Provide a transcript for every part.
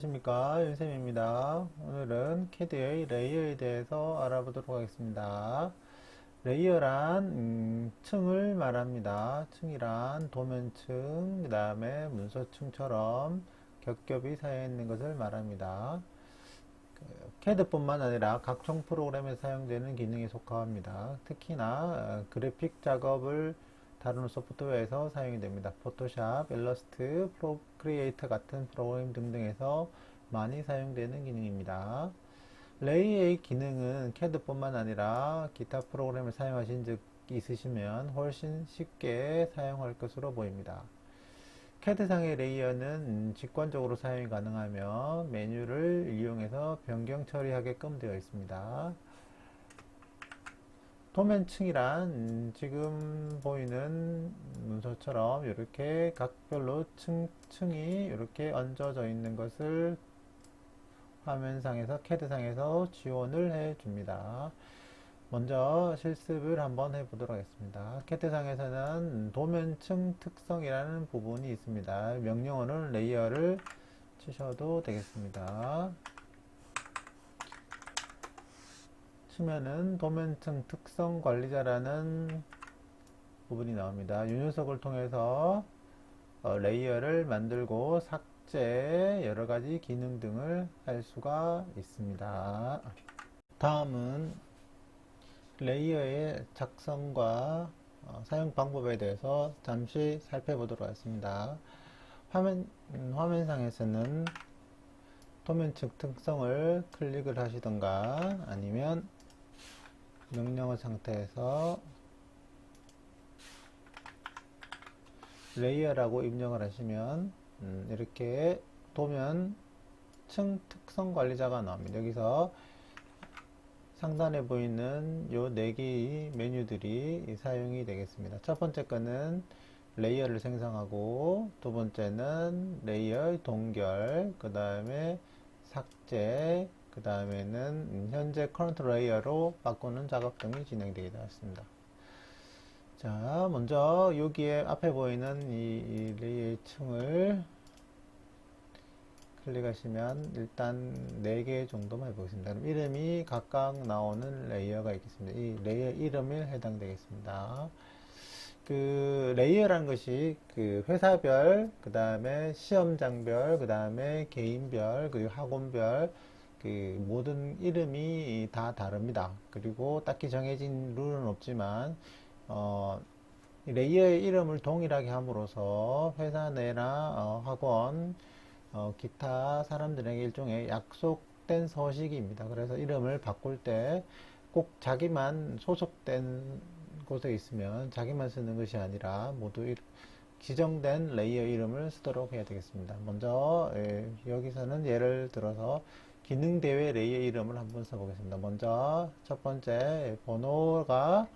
안녕하십니까, 윤쌤입니다. 오늘은 캐드의 레이어에 대해서 알아보도록 하겠습니다. 레이어란 층을 말합니다. 층이란 도면층, 그 다음에 문서층처럼 겹겹이 쌓여 있는 것을 말합니다. 캐드뿐만 아니라 각종 프로그램에 사용되는 기능에 속합니다. 특히나 그래픽 작업을 다루는 소프트웨어에서 사용이 됩니다. 포토샵, 일러스트, 프로크리에이터 같은 프로그램 등등에서 많이 사용되는 기능입니다. 레이의 기능은 캐드뿐만 아니라 기타 프로그램을 사용하신 적 있으시면 훨씬 쉽게 사용할 것으로 보입니다. 캐드상의 레이어는 직관적으로 사용이 가능하며 메뉴를 이용해서 변경 처리하게끔 되어 있습니다. 도면층이란 지금 보이는 문서처럼 이렇게 각별로 층이 이렇게 얹어져 있는 것을 화면상에서 캐드상에서 지원을 해 줍니다. 먼저 실습을 한번 해보도록 하겠습니다. 캐드상에서는 도면층 특성이라는 부분이 있습니다. 명령어는 레이어를 치셔도 되겠습니다. 치면은 도면층 특성 관리자라는 부분이 나옵니다. 이 녀석을 통해서 레이어를 만들고 삭제, 여러가지 기능 등을 할 수가 있습니다. 다음은 레이어의 작성과 사용 방법에 대해서 잠시 살펴보도록 하겠습니다. 화면상에서는 도면층 특성을 클릭을 하시던가 아니면 명령어 상태에서 레이어라고 입력을 하시면 이렇게 도면층 특성 관리자가 나옵니다. 여기서 상단에 보이는 요 4개의 메뉴들이 사용이 되겠습니다. 첫 번째 거는 레이어를 생성하고, 두 번째는 레이어의 동결, 그 다음에 삭제, 그 다음에는 현재 커런트 레이어로 바꾸는 작업 등이 진행되게 되었습니다. 자, 먼저 여기에 앞에 보이는 이 레이어의 층을 클릭하시면 일단 4개 정도만 해보겠습니다. 그럼 이름이 각각 나오는 레이어가 있겠습니다. 이 레이어 이름에 해당되겠습니다. 그 레이어라는 것이 그 회사별, 그 다음에 시험장별, 그 다음에 개인별, 그리고 학원별, 그 모든 이름이 다 다릅니다. 그리고 딱히 정해진 룰은 없지만 레이어의 이름을 동일하게 함으로써 회사 내나 학원, 기타 사람들에게 일종의 약속된 서식입니다. 그래서 이름을 바꿀 때 꼭 자기만 소속된 곳에 있으면 자기만 쓰는 것이 아니라 모두 지정된 레이어 이름을 쓰도록 해야 되겠습니다. 먼저 여기서는 예를 들어서 기능대회 레이어 이름을 한번 써보겠습니다. 먼저 첫 번째 번호가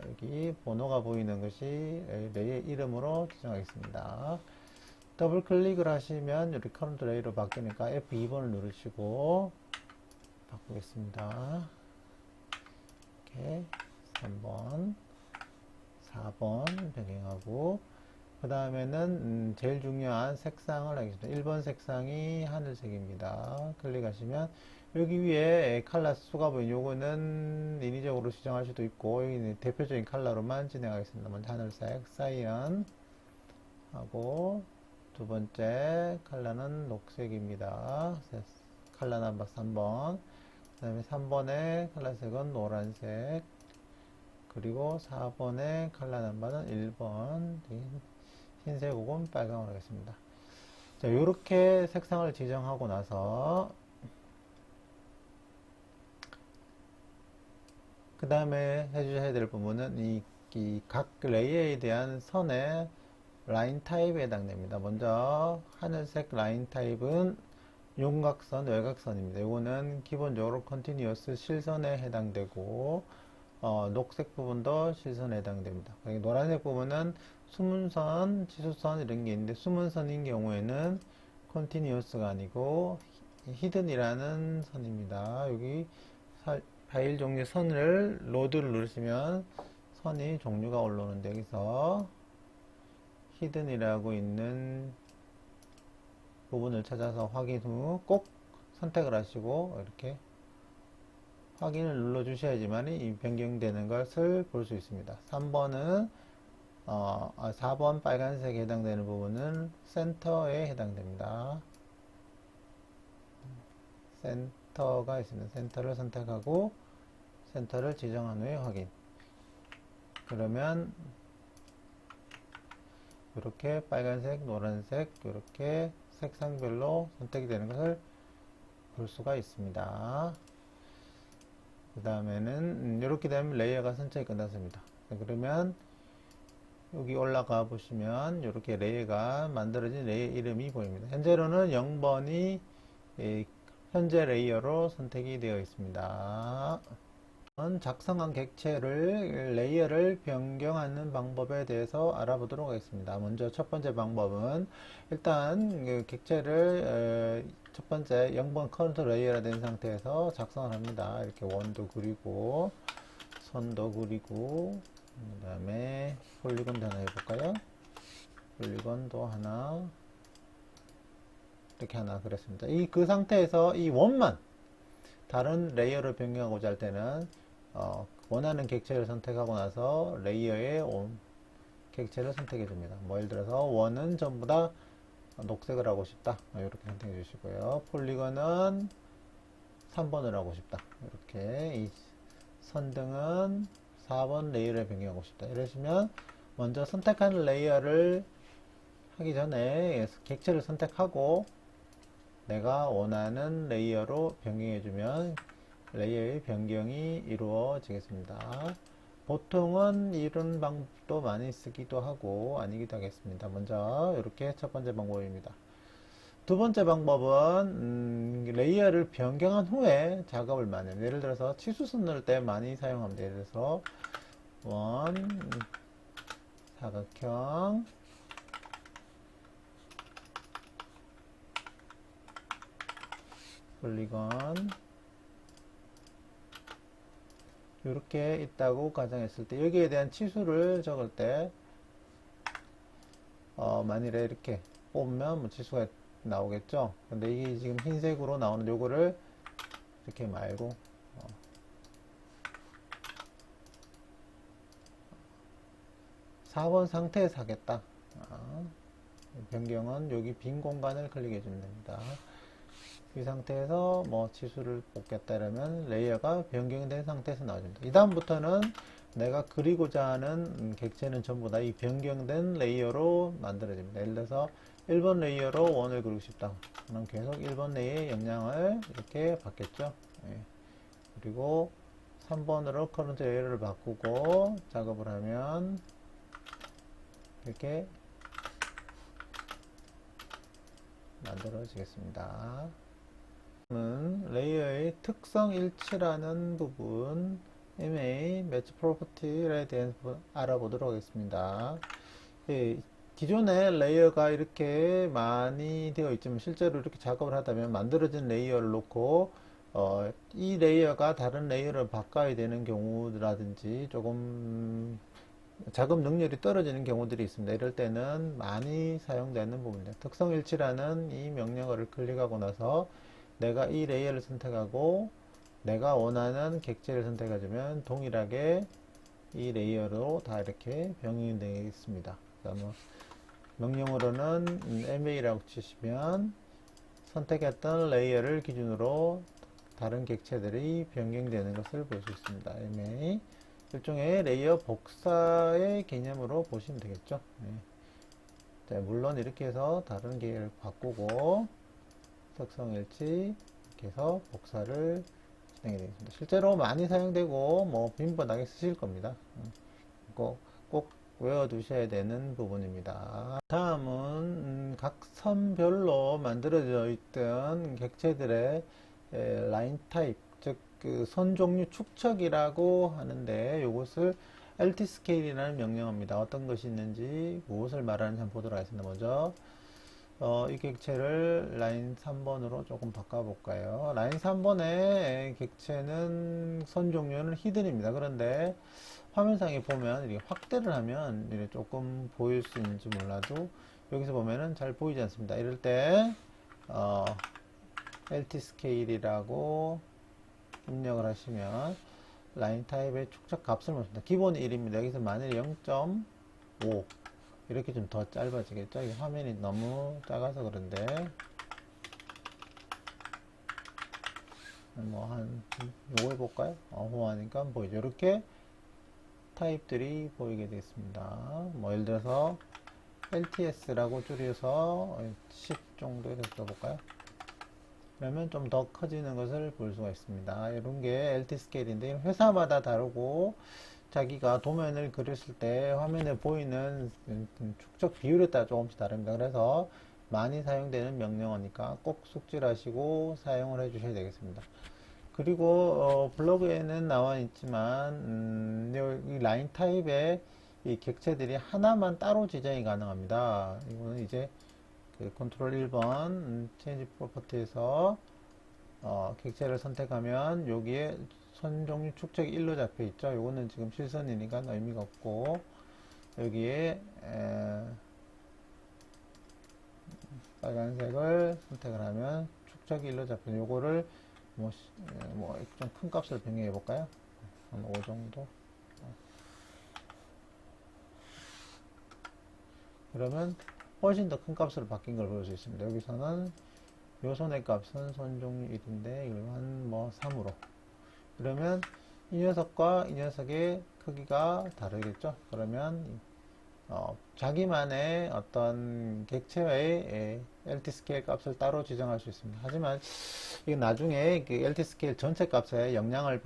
여기 번호가 보이는 것이 레이어 이름으로 지정하겠습니다. 더블 클릭을 하시면 이렇게 커런트 레이로 바뀌니까 F2번을 누르시고 바꾸겠습니다. 이렇게 3번, 4번 변경하고 그 다음에는 제일 중요한 색상을 하겠습니다. 1번 색상이 하늘색입니다. 클릭하시면 여기 위에 컬러 수가 보이는 요거는 인위적으로 지정할 수도 있고 여기는 대표적인 컬러로만 진행하겠습니다. 먼저 하늘색 사이언 하고 두 번째 컬러는 녹색입니다. 컬러 넘버 3번. 그 다음에 3번의 컬러색은 노란색. 그리고 4번의 컬러 넘버는 1번. 흰색 혹은 빨강으로 하겠습니다. 자, 요렇게 색상을 지정하고 나서 그 다음에 해주셔야 될 부분은 이 각 레이어에 대한 선의 라인 타입에 해당됩니다. 먼저 하늘색 라인 타입은 윤곽선, 외곽선입니다. 이거는 기본적으로 컨티뉴어스 실선에 해당되고 녹색 부분도 실선에 해당됩니다. 노란색 부분은 숨은선, 지수선 이런 게 있는데 숨은선인 경우에는 컨티뉴어스가 아니고 히든이라는 선입니다. 여기 파일 종류 선을 로드를 누르시면 선이 종류가 올라오는데 여기서 히든이라고 있는 부분을 찾아서 확인 후 꼭 선택을 하시고 이렇게 확인을 눌러 주셔야지만 이 변경되는 것을 볼 수 있습니다. 3번은 4번 빨간색에 해당되는 부분은 센터에 해당됩니다. 센터가 있습니다. 센터를 선택하고 센터를 지정한 후에 확인. 그러면 이렇게 빨간색, 노란색 이렇게 색상별로 선택이 되는 것을 볼 수가 있습니다. 그 다음에는 이렇게 되면 레이어가 선택이 끝났습니다. 그러면 여기 올라가 보시면 이렇게 레이어가 만들어진 레이어 이름이 보입니다. 현재로는 0번이 현재 레이어로 선택이 되어 있습니다. 작성한 객체를 레이어를 변경하는 방법에 대해서 알아보도록 하겠습니다. 먼저 첫 번째 방법은 일단 그 객체를 첫 번째 0번 커런트 레이어가 된 상태에서 작성을 합니다. 이렇게 원도 그리고 선도 그리고 그 다음에 폴리곤도 하나 해볼까요? 폴리곤도 하나 이렇게 하나 그렸습니다. 그 상태에서 이 원만 다른 레이어를 변경하고자 할 때는 원하는 객체를 선택하고 나서 레이어의 객체를 선택해 줍니다. 뭐 예를 들어서 원은 전부 다 녹색을 하고 싶다. 이렇게 선택해 주시고요. 폴리건은 3번을 하고 싶다. 이렇게 이 선등은 4번 레이어를 변경하고 싶다. 이러시면 먼저 선택하는 레이어를 하기 전에 객체를 선택하고 내가 원하는 레이어로 변경해주면 레이어의 변경이 이루어지겠습니다. 보통은 이런 방법도 많이 쓰기도 하고 아니기도 하겠습니다. 먼저 이렇게 첫 번째 방법입니다. 두 번째 방법은 레이어를 변경한 후에 작업을 많이 해요. 예를 들어서 치수선 넣을 때 많이 사용합니다. 예를 들어서 원 사각형 폴리건 이렇게 있다고 가정했을 때 여기에 대한 치수를 적을 때 만일에 이렇게 뽑으면 뭐 치수가 나오겠죠. 근데 이게 지금 흰색으로 나오는 요거를 이렇게 말고 4번 상태에서 하겠다. 변경은 여기 빈 공간을 클릭해 주면 됩니다. 이 상태에서 뭐 치수를 뽑겠다 이러면 레이어가 변경된 상태에서 나와줍니다. 이 다음부터는 내가 그리고자 하는 객체는 전부 다 이 변경된 레이어로 만들어집니다. 예를 들어서 1번 레이어로 원을 그리고 싶다. 그럼 계속 1번 레이어의 영향을 이렇게 받겠죠. 예. 그리고 3번으로 커런트 레이어를 바꾸고 작업을 하면 이렇게 만들어지겠습니다. 레이어의 특성 일치라는 부분 MA 매치 프로퍼티에 대해서 알아보도록 하겠습니다. 예, 기존에 레이어가 이렇게 많이 되어 있지만 실제로 이렇게 작업을 하다면 만들어진 레이어를 놓고 이 레이어가 다른 레이어를 바꿔야 되는 경우라든지 조금 작업 능률이 떨어지는 경우들이 있습니다. 이럴 때는 많이 사용되는 부분입니다. 특성일치라는 이 명령어를 클릭하고 나서 내가 이 레이어를 선택하고 내가 원하는 객체를 선택해주면 동일하게 이 레이어로 다 이렇게 병행이 되어 있습니다. 명령으로는 MA라고 치시면 선택했던 레이어를 기준으로 다른 객체들이 변경되는 것을 볼 수 있습니다. MA 일종의 레이어 복사의 개념으로 보시면 되겠죠. 네. 자, 물론 이렇게 해서 다른 계열을 바꾸고 특성일치 이렇게 해서 복사를 진행이 되겠습니다. 실제로 많이 사용되고 뭐 빈번하게 쓰실 겁니다. 꼭 외워두셔야 되는 부분입니다. 다음은 각 선별로 만들어져 있던 객체들의 라인 타입, 즉 그 선 종류 축척이라고 하는데 이것을 LT 스케일이라는 명령어입니다. 어떤 것이 있는지 무엇을 말하는지 한번 보도록 하겠습니다. 먼저 이 객체를 라인 3번으로 조금 바꿔볼까요? 라인 3번의 객체는 선 종류는 히든입니다. 그런데 화면상에 보면 이렇게 확대를 하면 이렇게 조금 보일 수 있는지 몰라도 여기서 보면은 잘 보이지 않습니다. 이럴 때 LT 스케일이라고 입력을 하시면 라인 타입의 축적 값을 넣습니다. 기본이 1입니다. 여기서 만일 0.5 이렇게 좀 더 짧아지겠죠? 이 화면이 너무 작아서 그런데 뭐 한 요거 해볼까요? 호하니까 보이죠? 이렇게 타입들이 보이게 되겠습니다. 뭐 예를 들어서 LTS라고 줄여서 10 정도 해서 써볼까요? 그러면 좀 더 커지는 것을 볼 수가 있습니다. 이런 게 LT 스케일인데 회사마다 다르고 자기가 도면을 그렸을 때 화면에 보이는 축적 비율에 따라 조금씩 다릅니다. 그래서 많이 사용되는 명령어니까 꼭 숙지하시고 사용을 해 주셔야 되겠습니다. 그리고 블로그에는 나와 있지만 이 라인 타입의 이 객체들이 하나만 따로 지정이 가능합니다. 이거는 이제 그 컨트롤 1번 체인지 프로퍼티에서 객체를 선택하면 여기에 선 종류 축적이 1로 잡혀 있죠. 이거는 지금 실선이니까 의미가 없고 여기에 빨간색을 선택을 하면 축적이 1로 잡혀 요거를 뭐 좀 큰 값을 변경해 볼까요? 한 5 정도. 그러면 훨씬 더 큰 값으로 바뀐 걸 볼 수 있습니다. 여기서는 요 손의 값은 손 종류 1인데 이걸 한 뭐 3으로. 그러면 이 녀석과 이 녀석의 크기가 다르겠죠? 그러면 자기만의 어떤 객체의 LT 스케일 값을 따로 지정할 수 있습니다. 하지만 이게 나중에 그 LT 스케일 전체 값에 영향을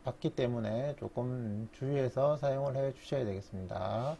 받기 때문에 조금 주의해서 사용을 해 주셔야 되겠습니다.